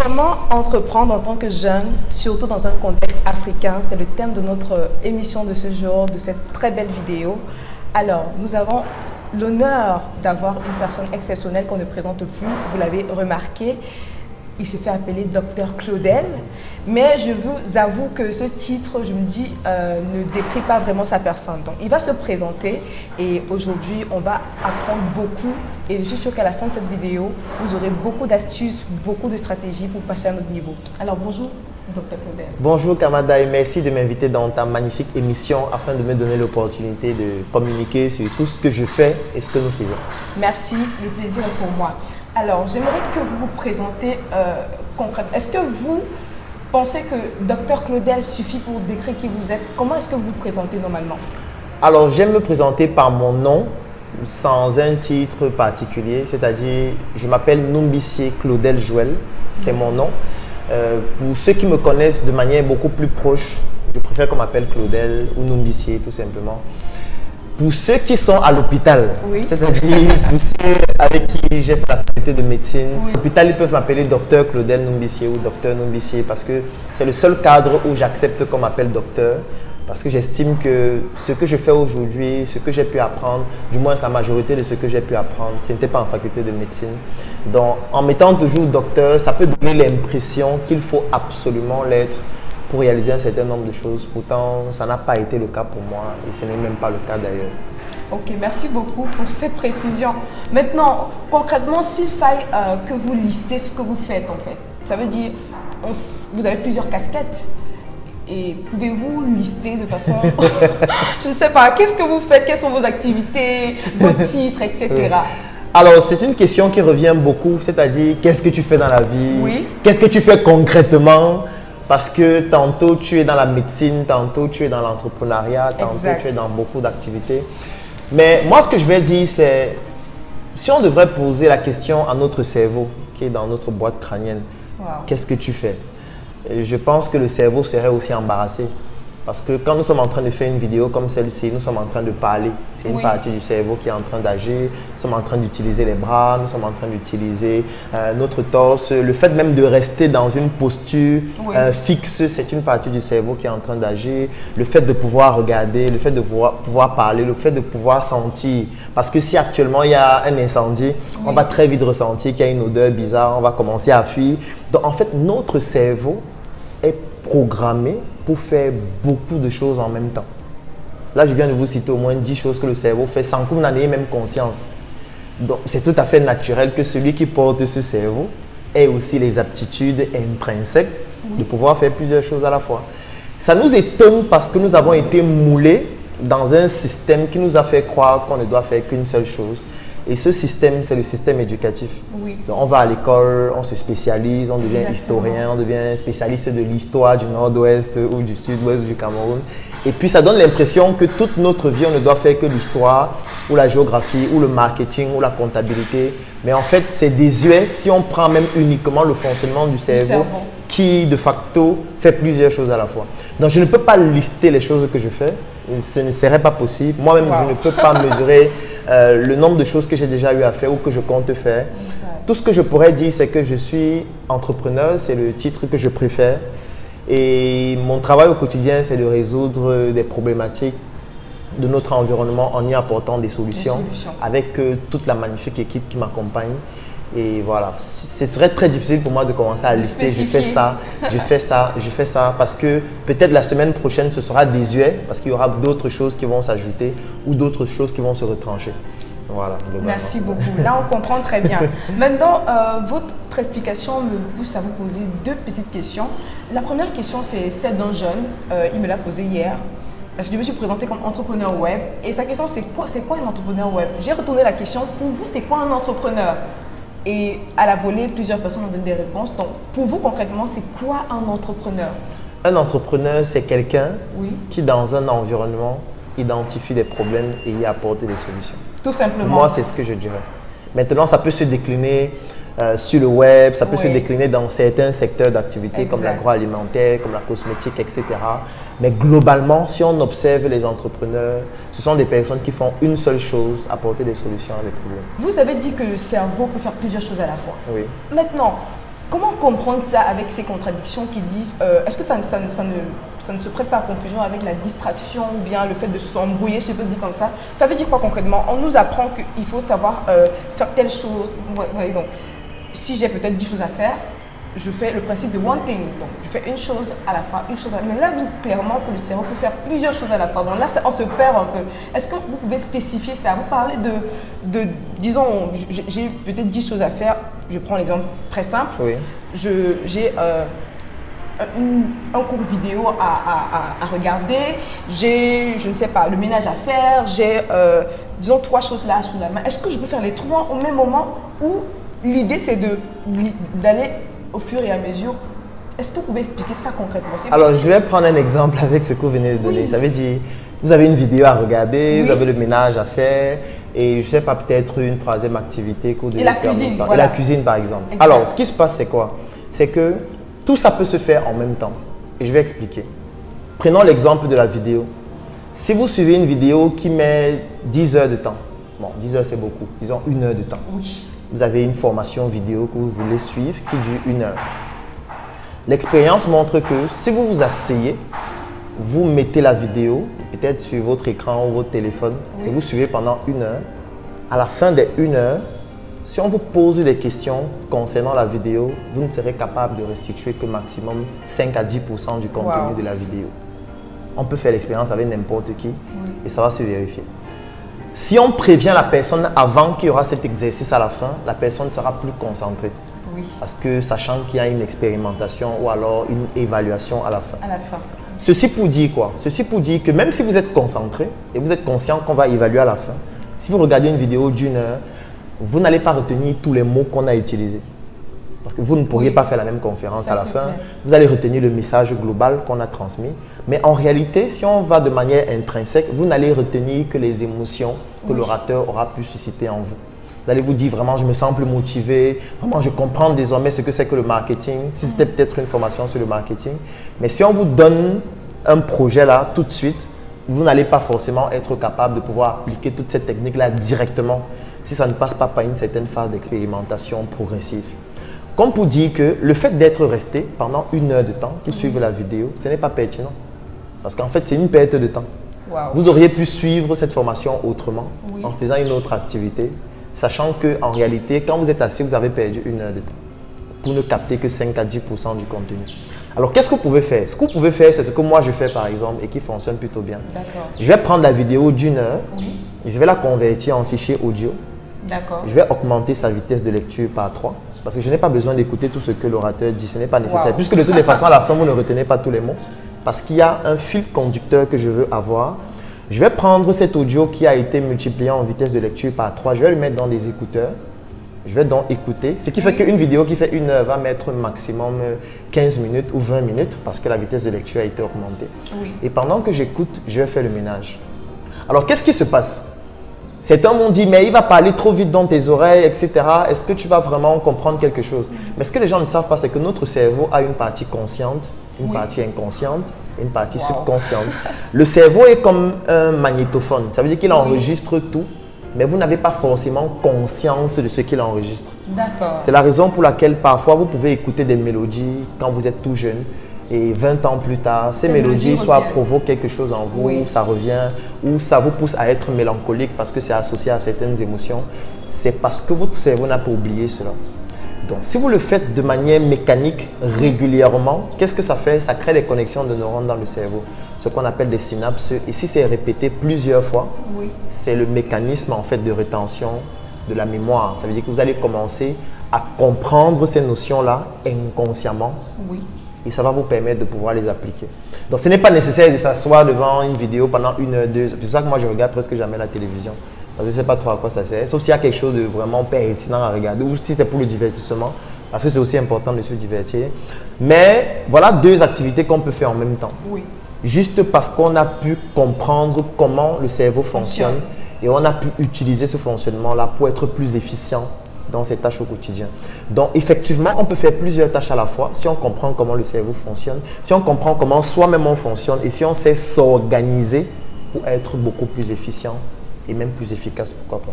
Comment entreprendre en tant que jeune, surtout dans un contexte africain? C'est le thème de notre émission de ce jour, de cette très belle vidéo. Alors, nous avons l'honneur d'avoir une personne exceptionnelle qu'on ne présente plus, vous l'avez remarqué. Il se fait appeler Dr Claudel, mais je vous avoue que ce titre, je me dis, ne décrit pas vraiment sa personne. Donc, il va se présenter et aujourd'hui, on va apprendre beaucoup. Et je suis sûre qu'à la fin de cette vidéo, vous aurez beaucoup d'astuces, beaucoup de stratégies pour passer à notre niveau. Alors, bonjour, Dr Claudel. Bonjour Kamada et merci de m'inviter dans ta magnifique émission afin de me donner l'opportunité de communiquer sur tout ce que je fais et ce que nous faisons. Merci, le plaisir est pour moi. Alors, j'aimerais que vous vous présentez concrètement. Est-ce que vous pensez que Dr Claudel suffit pour décrire qui vous êtes? Comment est-ce que vous vous présentez normalement? Alors, j'aime me présenter par mon nom, sans un titre particulier, c'est-à-dire, je m'appelle Numbissier Claudel Joël, c'est mon nom. Pour ceux qui me connaissent de manière beaucoup plus proche, je préfère qu'on m'appelle Claudel ou Numbissier tout simplement. Pour ceux qui sont à l'hôpital, oui, c'est-à-dire pour ceux avec qui j'ai fait la faculté de médecine, oui, à l'hôpital, ils peuvent m'appeler docteur Claudel Numbissier ou docteur Numbissier parce que c'est le seul cadre où j'accepte qu'on m'appelle docteur. Parce que j'estime que ce que je fais aujourd'hui, ce que j'ai pu apprendre, du moins la majorité de ce que j'ai pu apprendre, ce n'était pas en faculté de médecine. Donc, en mettant toujours docteur, ça peut donner l'impression qu'il faut absolument l'être pour réaliser un certain nombre de choses. Pourtant, ça n'a pas été le cas pour moi et ce n'est même pas le cas d'ailleurs. Ok, merci beaucoup pour cette précision. Maintenant, concrètement, s'il faille que vous listez ce que vous faites en fait, ça veut dire, vous avez plusieurs casquettes. Et pouvez-vous lister de façon, je ne sais pas, qu'est-ce que vous faites, quelles sont vos activités, vos titres, etc. Alors, c'est une question qui revient beaucoup, c'est-à-dire, qu'est-ce que tu fais dans la vie? Oui. Qu'est-ce que tu fais concrètement? Parce que tantôt, tu es dans la médecine, tantôt, tu es dans l'entrepreneuriat, tantôt, tu es dans beaucoup d'activités. Mais moi, ce que je vais dire, c'est, si on devrait poser la question à notre cerveau, qui est dans notre boîte crânienne, wow, qu'est-ce que tu fais? Je pense que le cerveau serait aussi embarrassé. Parce que quand nous sommes en train de faire une vidéo comme celle-ci, nous sommes en train de parler. C'est une partie du cerveau qui est en train d'agir. Nous sommes en train d'utiliser les bras, nous sommes en train d'utiliser notre torse. Le fait même de rester dans une posture fixe, c'est une partie du cerveau qui est en train d'agir. Le fait de pouvoir regarder, le fait de pouvoir parler, le fait de pouvoir sentir. Parce que si actuellement il y a un incendie, on va très vite ressentir qu'il y a une odeur bizarre, on va commencer à fuir. Donc en fait, notre cerveau est programmé pour faire beaucoup de choses en même temps. Là, je viens de vous citer au moins 10 choses que le cerveau fait sans que vous n'en ayez même conscience. Donc, c'est tout à fait naturel que celui qui porte ce cerveau ait aussi les aptitudes intrinsèques de pouvoir faire plusieurs choses à la fois. Ça nous étonne parce que nous avons été moulés dans un système qui nous a fait croire qu'on ne doit faire qu'une seule chose. Et ce système, c'est le système éducatif. Oui. Donc, on va à l'école, on se spécialise, on devient historien, on devient spécialiste de l'histoire du nord-ouest ou du sud-ouest du Cameroun. Et puis, ça donne l'impression que toute notre vie, on ne doit faire que l'histoire ou la géographie ou le marketing ou la comptabilité. Mais en fait, c'est désuet si on prend même uniquement le fonctionnement du cerveau qui, de facto, fait plusieurs choses à la fois. Donc, je ne peux pas lister les choses que je fais. Ce ne serait pas possible. Moi-même, je ne peux pas mesurer le nombre de choses que j'ai déjà eu à faire ou que je compte faire. Tout ce que je pourrais dire, c'est que je suis entrepreneur, c'est le titre que je préfère. Et mon travail au quotidien, c'est de résoudre des problématiques de notre environnement en y apportant des solutions. Avec toute la magnifique équipe qui m'accompagne. Et voilà, ce serait très difficile pour moi de commencer à lister, je fais ça, je fais ça, je fais ça, parce que peut-être la semaine prochaine, ce sera désuet, parce qu'il y aura d'autres choses qui vont s'ajouter ou d'autres choses qui vont se retrancher. Voilà. Merci beaucoup. Là, on comprend très bien. Maintenant, votre explication me pousse à vous poser deux petites questions. La première question, c'est celle d'un jeune. Il me l'a posée hier. Parce que je me suis présentée comme entrepreneur web. Et sa question, c'est quoi un entrepreneur web? J'ai retourné la question. Pour vous, c'est quoi un entrepreneur? Et à la volée, plusieurs personnes ont donné des réponses. Donc, pour vous, concrètement, c'est quoi un entrepreneur? Un entrepreneur, c'est quelqu'un qui, dans un environnement, identifie des problèmes et y apporte des solutions. Tout simplement. Moi, c'est ce que je dirais. Maintenant, ça peut se décliner sur le web, ça peut se décliner dans certains secteurs d'activité comme l'agroalimentaire, comme la cosmétique, etc. Mais globalement, si on observe les entrepreneurs, ce sont des personnes qui font une seule chose, apporter des solutions à des problèmes. Vous avez dit que le cerveau peut faire plusieurs choses à la fois. Oui. Maintenant, comment comprendre ça avec ces contradictions qui disent, est-ce que ça ne se prête pas à confusion avec la distraction ou bien le fait de s'embrouiller, si je peux dire comme ça? Ça veut dire quoi concrètement? On nous apprend qu'il faut savoir faire telle chose. Ouais, donc, si j'ai peut-être 10 choses à faire, je fais le principe de one thing. Donc, je fais une chose à la fois, une chose à la fois. Mais là, vous dites clairement que le cerveau peut faire plusieurs choses à la fois. Donc là, on se perd un peu. Est-ce que vous pouvez spécifier ça? Vous parlez disons, j'ai peut-être 10 choses à faire. Je prends l'exemple très simple. Oui. J'ai un cours vidéo à regarder. J'ai, je ne sais pas, le ménage à faire. J'ai, disons, 3 choses là sous la main. Est-ce que je peux faire les 3 au même moment ou l'idée, c'est d'aller au fur et à mesure? Est-ce que vous pouvez expliquer ça concrètement? Alors, je vais prendre un exemple avec ce que vous venez de donner. Oui. Ça veut dire, vous avez une vidéo à regarder, oui. Vous avez le ménage à faire et je ne sais pas, peut-être une 3e activité que vous devez faire. Et la cuisine, voilà. Et la cuisine, par exemple. Exact. Alors, ce qui se passe, c'est quoi? C'est que tout ça peut se faire en même temps. Et je vais expliquer. Prenons l'exemple de la vidéo. Si vous suivez une vidéo qui met 10 heures de temps, bon, 10 heures c'est beaucoup, disons 1 heure de temps. Oui. Vous avez une formation vidéo que vous voulez suivre qui dure 1 heure. L'expérience montre que si vous vous asseyez, vous mettez la vidéo, peut-être sur votre écran ou votre téléphone, oui. Et vous suivez pendant 1 heure. À la fin des 1 heure, si on vous pose des questions concernant la vidéo, vous ne serez capable de restituer que maximum 5 à 10% du contenu de la vidéo. On peut faire l'expérience avec n'importe qui, oui. Et ça va se vérifier. Si on prévient la personne avant qu'il y aura cet exercice à la fin, la personne sera plus concentrée. Oui. Parce que sachant qu'il y a une expérimentation ou alors une évaluation à la fin. À la fin. Ceci pour dire quoi? Ceci pour dire que même si vous êtes concentré et vous êtes conscient qu'on va évaluer à la fin, si vous regardez une vidéo d'1 heure, vous n'allez pas retenir tous les mots qu'on a utilisés. Parce que vous ne pourriez pas faire la même conférence à la fin. Clair. Vous allez retenir le message global qu'on a transmis. Mais en réalité, si on va de manière intrinsèque, vous n'allez retenir que les émotions que l'orateur aura pu susciter en vous. Vous allez vous dire vraiment, je me sens plus motivé. Vraiment, je comprends désormais ce que c'est que le marketing. Si c'était peut-être une formation sur le marketing. Mais si on vous donne un projet là, tout de suite, vous n'allez pas forcément être capable de pouvoir appliquer toute cette technique-là directement si ça ne passe pas par une certaine phase d'expérimentation progressive. Comme pour dire que le fait d'être resté pendant 1 heure de temps pour suivre la vidéo, ce n'est pas pertinent. Parce qu'en fait, c'est une perte de temps. Wow. Vous auriez pu suivre cette formation autrement, oui. En faisant une autre activité, sachant qu'en réalité, quand vous êtes assis, vous avez perdu 1 heure de temps pour ne capter que 5 à 10% du contenu. Alors, qu'est-ce que vous pouvez faire? Ce que vous pouvez faire, c'est ce que moi je fais par exemple et qui fonctionne plutôt bien. Je vais prendre la vidéo d'1 heure, oui. Je vais la convertir en fichier audio. Je vais augmenter sa vitesse de lecture par 3. Parce que je n'ai pas besoin d'écouter tout ce que l'orateur dit, ce n'est pas nécessaire. Wow. Puisque de toutes les façons, à la fin, vous ne retenez pas tous les mots. Parce qu'il y a un fil conducteur que je veux avoir. Je vais prendre cet audio qui a été multiplié en vitesse de lecture par 3. Je vais le mettre dans des écouteurs. Je vais donc écouter. Ce qui fait qu'une vidéo qui fait 1 heure va mettre maximum 15 minutes ou 20 minutes parce que la vitesse de lecture a été augmentée. Oui. Et pendant que j'écoute, je vais faire le ménage. Alors, qu'est-ce qui se passe? Certains m'ont dit, mais il va parler trop vite dans tes oreilles, etc. Est-ce que tu vas vraiment comprendre quelque chose? Mais ce que les gens ne savent pas, c'est que notre cerveau a une partie consciente, une partie inconsciente et une partie subconsciente. Le cerveau est comme un magnétophone. Ça veut dire qu'il enregistre tout, mais vous n'avez pas forcément conscience de ce qu'il enregistre. D'accord. C'est la raison pour laquelle parfois vous pouvez écouter des mélodies quand vous êtes tout jeune. Et 20 ans plus tard, ces mélodies soit provoquent quelque chose en vous, ça revient, ou ça vous pousse à être mélancolique parce que c'est associé à certaines émotions. C'est parce que votre cerveau n'a pas oublié cela. Donc, si vous le faites de manière mécanique régulièrement, qu'est-ce que ça fait? Ça crée des connexions de neurones dans le cerveau, ce qu'on appelle des synapses. Et si c'est répété plusieurs fois, c'est le mécanisme en fait de rétention de la mémoire. Ça veut dire que vous allez commencer à comprendre ces notions-là inconsciemment. Et ça va vous permettre de pouvoir les appliquer. Donc, ce n'est pas nécessaire de s'asseoir devant une vidéo pendant 1 heure, 2 heures. C'est pour ça que moi, je regarde presque jamais la télévision. Parce que je ne sais pas trop à quoi ça sert. Sauf s'il y a quelque chose de vraiment pertinent à regarder ou si c'est pour le divertissement. Parce que c'est aussi important de se divertir. Mais voilà 2 activités qu'on peut faire en même temps. Juste parce qu'on a pu comprendre comment le cerveau fonctionne. Et on a pu utiliser ce fonctionnement-là pour être plus efficient dans ses tâches au quotidien. Donc, effectivement, on peut faire plusieurs tâches à la fois si on comprend comment le cerveau fonctionne, si on comprend comment soi-même on fonctionne et si on sait s'organiser pour être beaucoup plus efficient et même plus efficace, pourquoi pas.